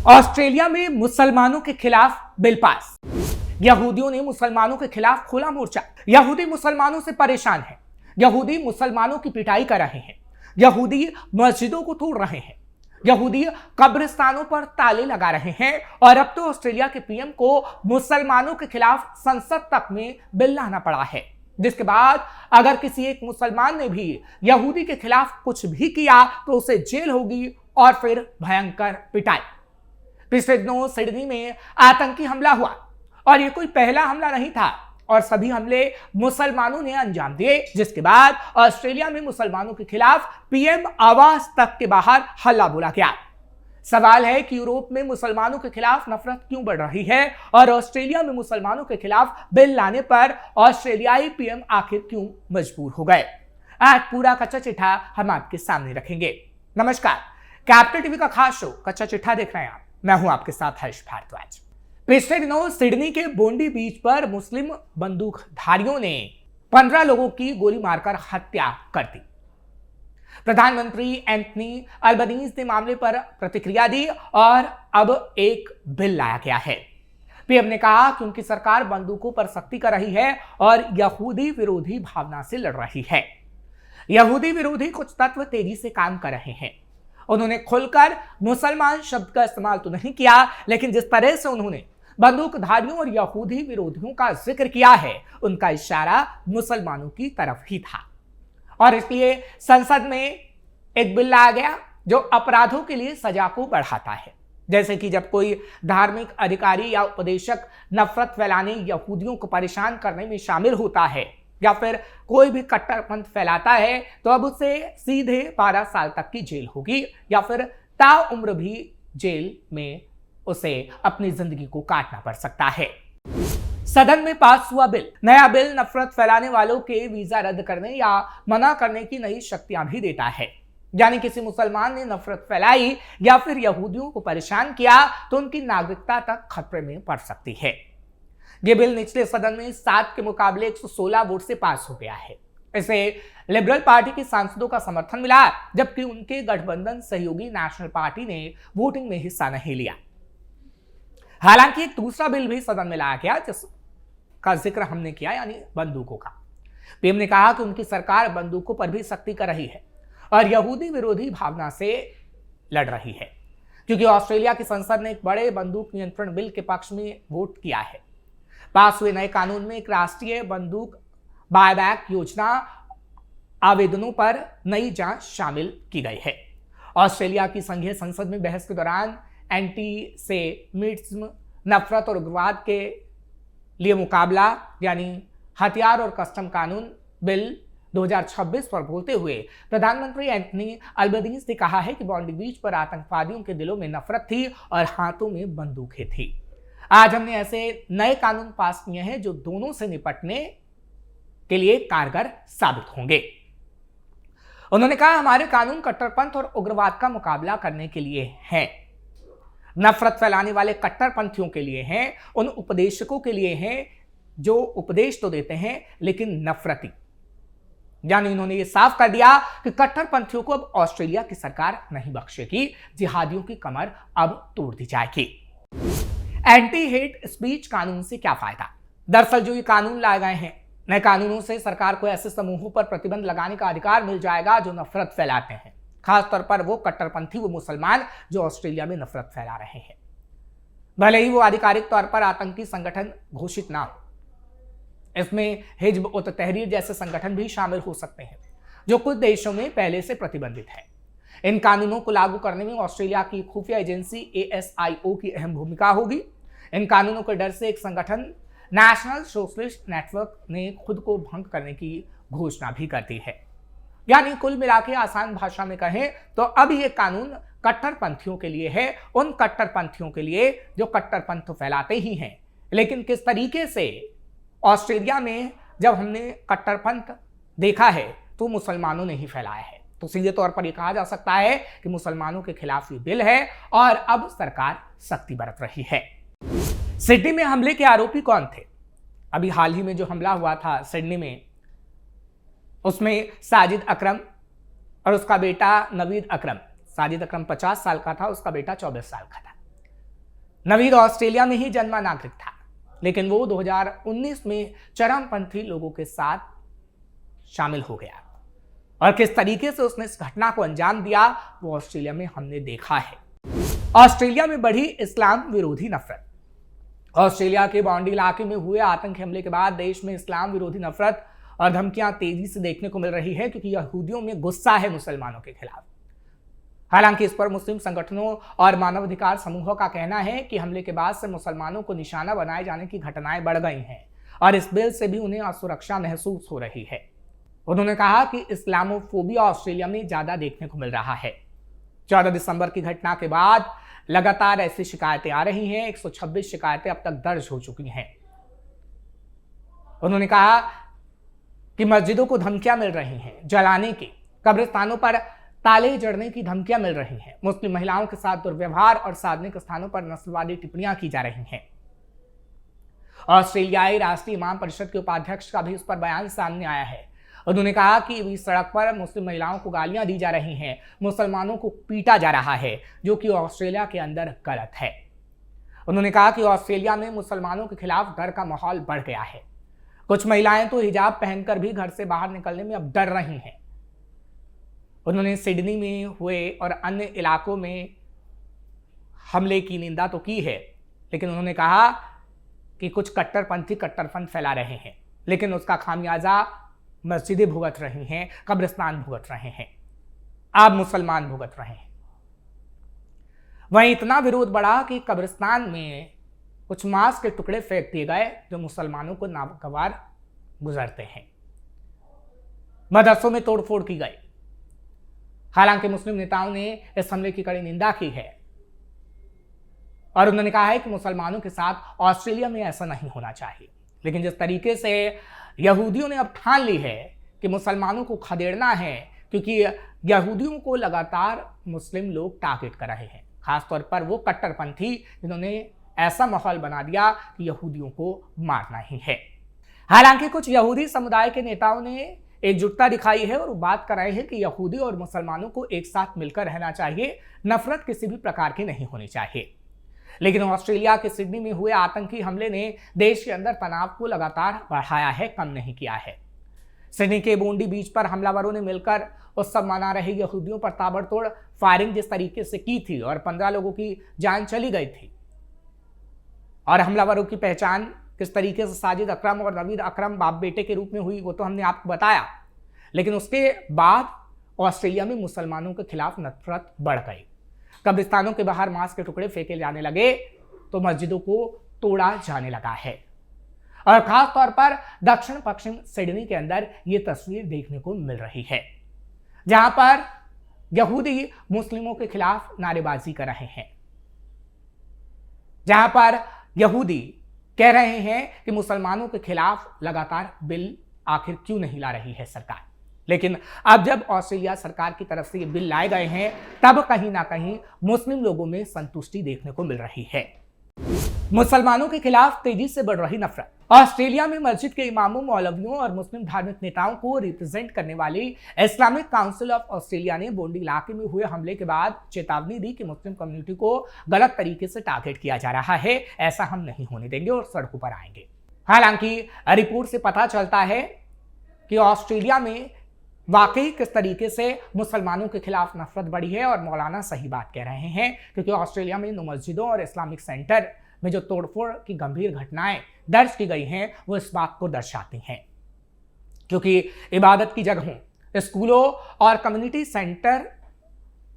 Australia में मुसलमानों के खिलाफ बिल पास। यहूदियों ने मुसलमानों के खिलाफ खोला मोर्चा। यहूदी मुसलमानों से परेशान हैं। यहूदी मुसलमानों की पिटाई कर रहे हैं। यहूदी मस्जिदों को तोड़ रहे हैं। यहूदी कब्रिस्तानों पर ताले लगा रहे हैं। और अब तो ऑस्ट्रेलिया के पीएम को मुसलमानों के खिलाफ संसद तक में बिल लाना पड़ा है, जिसके बाद अगर किसी एक मुसलमान ने भी यहूदी के खिलाफ कुछ भी किया तो उसे जेल होगी और फिर भयंकर पिटाई। पिछले दिनों सिडनी में आतंकी हमला हुआ और यह कोई पहला हमला नहीं था और सभी हमले मुसलमानों ने अंजाम दिए, जिसके बाद ऑस्ट्रेलिया में मुसलमानों के खिलाफ पीएम आवास तक के बाहर हल्ला बोला गया। सवाल है कि यूरोप में मुसलमानों के खिलाफ नफरत क्यों बढ़ रही है और ऑस्ट्रेलिया में मुसलमानों के खिलाफ बिल लाने पर ऑस्ट्रेलियाई पीएम आखिर क्यों मजबूर हो गए। आज पूरा कच्चा चिट्ठा हम आपके सामने रखेंगे। नमस्कार, कैपिटल टीवी का खास शो कच्चा चिट्ठा देख रहे हैं आप। मैं हूं आपके साथ हर्ष भारद्वाज। पिछले दिनों सिडनी के बोंडी बीच पर मुस्लिम बंदूकधारियों ने 15 लोगों की गोली मारकर हत्या कर दी। प्रधानमंत्री एंथनी अल्बनीज ने मामले पर प्रतिक्रिया दी और अब एक बिल लाया गया है। पीएम ने कहा कि उनकी सरकार बंदूकों पर सख्ती कर रही है और यहूदी विरोधी भावना से लड़ रही है। यहूदी विरोधी कुछ तत्व तेजी से काम कर रहे हैं। उन्होंने खुलकर मुसलमान शब्द का इस्तेमाल तो नहीं किया, लेकिन जिस तरह से उन्होंने बंदूकधारियों और यहूदी विरोधियों का जिक्र किया है, उनका इशारा मुसलमानों की तरफ ही था। और इसलिए संसद में एक बिल लाया गया जो अपराधों के लिए सजा को बढ़ाता है। जैसे कि जब कोई धार्मिक अधिकारी या उपदेशक नफरत फैलाने, यहूदियों को परेशान करने में शामिल होता है या फिर कोई भी कट्टरपंथ फैलाता है, तो अब उसे सीधे 12 साल तक की जेल होगी या फिर ताउम्र भी जेल में उसे अपनी जिंदगी को काटना पड़ सकता है। सदन में पास हुआ बिल। नया बिल नफरत फैलाने वालों के वीजा रद्द करने या मना करने की नई शक्तियां भी देता है। यानी किसी मुसलमान ने नफरत फैलाई या फिर यहूदियों को परेशान किया तो उनकी नागरिकता तक खतरे में पड़ सकती है। यह बिल निचले सदन में 7 के मुकाबले 116 वोट से पास हो गया है। इसे लिबरल पार्टी के सांसदों का समर्थन मिला, जबकि उनके गठबंधन सहयोगी नेशनल पार्टी ने वोटिंग में हिस्सा नहीं लिया। हालांकि एक दूसरा बिल भी सदन में लाया गया जिसका जिक्र हमने किया, यानी बंदूकों का। पीएम ने कहा कि उनकी सरकार बंदूकों पर भी सख्ती कर रही है और यहूदी विरोधी भावना से लड़ रही है, क्योंकि ऑस्ट्रेलिया की संसद ने एक बड़े बंदूक नियंत्रण बिल के पक्ष में वोट किया है। पास हुए नए कानून में एक राष्ट्रीय बंदूक बायबैक योजना आवेदनों पर नई जांच शामिल की गई है। ऑस्ट्रेलिया की संघीय संसद में बहस के दौरान एंटीसेमिटिज्म, नफरत और उग्रवाद के लिए मुकाबला यानी हथियार और कस्टम कानून बिल 2026 पर बोलते हुए प्रधानमंत्री एंथनी अल्बनीज ने कहा है कि बॉन्डी बीच पर आतंकवादियों के दिलों में नफरत थी और हाथों में बंदूकें थी। आज हमने ऐसे नए कानून पास किए हैं जो दोनों से निपटने के लिए कारगर साबित होंगे। उन्होंने कहा, हमारे कानून कट्टरपंथ और उग्रवाद का मुकाबला करने के लिए हैं, नफरत फैलाने वाले कट्टरपंथियों के लिए हैं, उन उपदेशकों के लिए हैं जो उपदेश तो देते हैं लेकिन नफरती। यानी इन्होंने ये साफ कर दिया कि कट्टरपंथियों को अब ऑस्ट्रेलिया की सरकार नहीं बख्शेगी, जिहादियों की कमर अब तोड़ दी जाएगी। एंटी हेट स्पीच कानून से क्या फायदा? दरअसल जो ये कानून लाए गए हैं, नए कानूनों से सरकार को ऐसे समूहों पर प्रतिबंध लगाने का अधिकार मिल जाएगा जो नफरत फैलाते हैं, खासतौर पर वो कट्टरपंथी, वो मुसलमान जो ऑस्ट्रेलिया में नफरत फैला रहे हैं। भले ही वो आधिकारिक तौर पर आतंकी संगठन घोषित ना हो, इसमें हिज्ब उत तहरीर जैसे संगठन भी शामिल हो सकते हैं जो कुछ देशों में पहले से प्रतिबंधित है। इन कानूनों को लागू करने में ऑस्ट्रेलिया की खुफिया एजेंसी ASIO की अहम भूमिका होगी। इन कानूनों के डर से एक संगठन नेशनल सोशलिस्ट नेटवर्क ने खुद को भंग करने की घोषणा भी कर दी है। यानी कुल मिलाकर आसान भाषा में कहें तो अब ये कानून कट्टरपंथियों के लिए है, उन कट्टरपंथियों के लिए जो कट्टरपंथ फैलाते ही हैं। लेकिन किस तरीके से ऑस्ट्रेलिया में जब हमने कट्टरपंथ देखा है तो मुसलमानों ने ही फैलाया है, तो सीधे तौर पर यह कहा जा सकता है कि मुसलमानों के खिलाफ ये बिल है और अब सरकार सख्ती बरत रही है। सिडनी में हमले के आरोपी कौन थे? अभी हाल ही में जो हमला हुआ था सिडनी में, उसमें साजिद अकरम और उसका बेटा नवीद अकरम। साजिद अकरम 50 साल का था, उसका बेटा 24 साल का था। नवीद ऑस्ट्रेलिया में ही जन्मा नागरिक था, लेकिन वो 2019 में चरमपंथी लोगों के साथ शामिल हो गया और किस तरीके से उसने इस घटना को अंजाम दिया वो ऑस्ट्रेलिया में हमने देखा है। ऑस्ट्रेलिया में बढ़ी इस्लाम विरोधी नफरत। ऑस्ट्रेलिया के बॉन्डी इलाके में हुए आतंकी हमले के बाद देश में इस्लाम विरोधी नफरत और धमकियां तेजी से देखने को मिल रही है, क्योंकि यहूदियों में गुस्सा है मुसलमानों के खिलाफ। हालांकि इस पर मुस्लिम संगठनों और मानवाधिकार समूहों का कहना है कि हमले के बाद से मुसलमानों को निशाना बनाए जाने की घटनाएं बढ़ गई हैं और इस बिल से भी उन्हें असुरक्षा महसूस हो रही है। उन्होंने कहा कि इस्लामोफोबिया ऑस्ट्रेलिया में ज्यादा देखने को मिल रहा है। 14 दिसंबर की घटना के बाद लगातार ऐसी शिकायतें आ रही हैं। 126 शिकायतें अब तक दर्ज हो चुकी हैं। उन्होंने कहा कि मस्जिदों को धमकियां मिल रही हैं जलाने की, कब्रिस्तानों पर ताले जड़ने की धमकियां मिल रही हैं, मुस्लिम महिलाओं के साथ दुर्व्यवहार और सार्वजनिक स्थानों पर नस्लवादी टिप्पणियां की जा रही हैं। ऑस्ट्रेलियाई राष्ट्रीय इमाम परिषद के उपाध्यक्ष का भी इस पर बयान सामने आया है। उन्होंने कहा कि इस सड़क पर मुस्लिम महिलाओं को गालियां दी जा रही हैं, मुसलमानों को पीटा जा रहा है, जो कि ऑस्ट्रेलिया के अंदर गलत है। उन्होंने कहा कि ऑस्ट्रेलिया में मुसलमानों के खिलाफ डर का माहौल बढ़ गया है। कुछ महिलाएं तो हिजाब पहनकर भी घर से बाहर निकलने में अब डर रही हैं। उन्होंने सिडनी में हुए और अन्य इलाकों में हमले की निंदा तो की है, लेकिन उन्होंने कहा कि कुछ कट्टरपंथी कट्टरपंथ फैला रहे हैं, लेकिन उसका खामियाजा मस्जिदें भुगत रही हैं, कब्रिस्तान भुगत रहे हैं, आप मुसलमान भुगत रहे हैं। वहीं इतना विरोध बढ़ा कि कब्रिस्तान में कुछ मांस के टुकड़े फेंक दिए गए जो मुसलमानों को नागवार गुजरते हैं। मदरसों में तोड़फोड़ की गई। हालांकि मुस्लिम नेताओं ने इस हमले की कड़ी निंदा की है और उन्होंने कहा है कि मुसलमानों के साथ ऑस्ट्रेलिया में ऐसा नहीं होना चाहिए। लेकिन जिस तरीके से यहूदियों ने अब ठान ली है कि मुसलमानों को खदेड़ना है, क्योंकि यहूदियों को लगातार मुस्लिम लोग टारगेट कर रहे हैं, खासतौर पर वो कट्टरपंथी जिन्होंने ऐसा माहौल बना दिया कि यहूदियों को मारना ही है। हालांकि कुछ यहूदी समुदाय के नेताओं ने एकजुटता दिखाई है और बात कर रहे हैं कि यहूदी और मुसलमानों को एक साथ मिलकर रहना चाहिए, नफरत किसी भी प्रकार की नहीं होनी चाहिए। लेकिन ऑस्ट्रेलिया के सिडनी में हुए आतंकी हमले ने देश के अंदर तनाव को लगातार बढ़ाया है, कम नहीं किया है। सिडनी के बोंडी बीच पर हमलावरों ने मिलकर उत्सव मना रहे यहूदियों पर ताबड़तोड़ फायरिंग जिस तरीके से की थी और 15 लोगों की जान चली गई थी, और हमलावरों की पहचान किस तरीके से साजिद अकरम और नवीद अकरम बाप बेटे के रूप में हुई वो तो हमने आपको बताया। लेकिन उसके बाद ऑस्ट्रेलिया में मुसलमानों के खिलाफ नफरत बढ़ गई। कब्रिस्तानों के बाहर मांस के टुकड़े फेंके जाने लगे तो मस्जिदों को तोड़ा जाने लगा है। और खास तौर पर दक्षिण पश्चिम सिडनी के अंदर यह तस्वीर देखने को मिल रही है, जहां पर यहूदी मुस्लिमों के खिलाफ नारेबाजी कर रहे हैं, जहां पर यहूदी कह रहे हैं कि मुसलमानों के खिलाफ लगातार बिल आखिर क्यों नहीं ला रही है सरकार। लेकिन अब जब ऑस्ट्रेलिया सरकार की तरफ से ये बिल लाए गए हैं, तब कहीं ना कहीं मुस्लिम लोगों में संतुष्टि देखने को मिल रही है। मुसलमानों के खिलाफ तेजी से बढ़ रही नफरत। ऑस्ट्रेलिया में मस्जिद के इमामों, मौलवियों और मुस्लिम धार्मिक नेताओं को रिप्रेजेंट करने वाली इस्लामिक काउंसिल ऑफ ऑस्ट्रेलिया ने बोंडी इलाके में हुए हमले के बाद चेतावनी दी कि मुस्लिम कम्युनिटी को गलत तरीके से टारगेट किया जा रहा है, ऐसा हम नहीं होने देंगे और सड़कों पर आएंगे। हालांकि रिपोर्ट से पता चलता है कि ऑस्ट्रेलिया में वाकई किस तरीके से मुसलमानों के खिलाफ नफरत बढ़ी है, और मौलाना सही बात कह रहे हैं, क्योंकि ऑस्ट्रेलिया में मस्जिदों और इस्लामिक सेंटर में जो तोड़फोड़ की गंभीर घटनाएं दर्ज की गई हैं वो इस बात को दर्शाती हैं, क्योंकि इबादत की जगहों, स्कूलों और कम्युनिटी सेंटर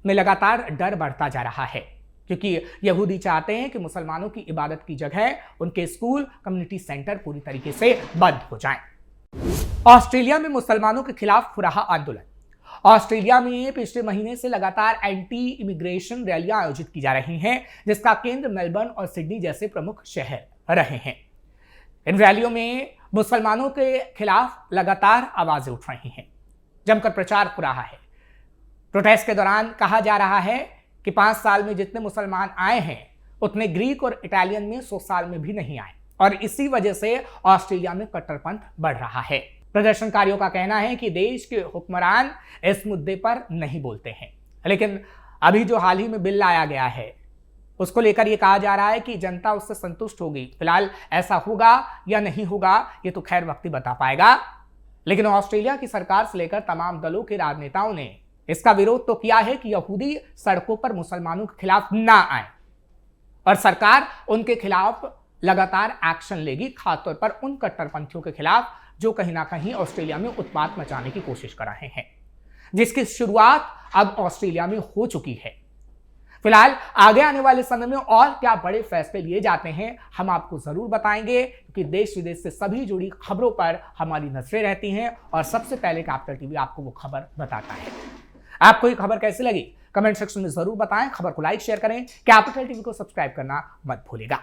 में लगातार डर बढ़ता जा रहा है, क्योंकि यहूदी चाहते हैं कि मुसलमानों की इबादत की जगह, उनके स्कूल, कम्युनिटी सेंटर पूरी तरीके से बंद हो जाएं। ऑस्ट्रेलिया में मुसलमानों के खिलाफ हो रहा आंदोलन। ऑस्ट्रेलिया में पिछले महीने से लगातार एंटी इमिग्रेशन रैलियां आयोजित की जा रही हैं, जिसका केंद्र मेलबर्न और सिडनी जैसे प्रमुख शहर रहे हैं। इन रैलियों में मुसलमानों के खिलाफ लगातार आवाजें उठ रही हैं, जमकर प्रचार हो रहा है। प्रोटेस्ट के दौरान कहा जा रहा है कि 5 साल में जितने मुसलमान आए हैं उतने ग्रीक और इटालियन में 100 साल में भी नहीं आए, और इसी वजह से ऑस्ट्रेलिया में कट्टरपंथ बढ़ रहा है। प्रदर्शनकारियों का कहना है कि देश के हुक्मरान इस मुद्दे पर नहीं बोलते हैं, लेकिन अभी जो हाल ही में बिल लाया गया है उसको लेकर यह कहा जा रहा है कि जनता उससे संतुष्ट होगी। फिलहाल ऐसा होगा या नहीं होगा ये तो खैर वक्त ही बता पाएगा, लेकिन ऑस्ट्रेलिया की सरकार से लेकर तमाम दलों के राजनेताओं ने इसका विरोध तो किया है कि यहूदी सड़कों पर मुसलमानों के खिलाफ ना आए और सरकार उनके खिलाफ लगातार एक्शन लेगी, खासतौर पर उन कट्टरपंथियों के खिलाफ जो कहीं ना कहीं ऑस्ट्रेलिया में उत्पात मचाने की कोशिश कर रहे हैं, जिसकी शुरुआत अब ऑस्ट्रेलिया में हो चुकी है। फिलहाल आगे आने वाले समय में और क्या बड़े फैसले लिए जाते हैं हम आपको जरूर बताएंगे, क्योंकि देश विदेश से सभी जुड़ी खबरों पर हमारी नजरें रहती हैं और सबसे पहले कैपिटल टीवी आपको वो खबर बताता है। आपको ये खबर कैसी लगी कमेंट सेक्शन में जरूर बताएं। खबर को लाइक शेयर करें, कैपिटल टीवी को सब्सक्राइब करना मत भूलिएगा।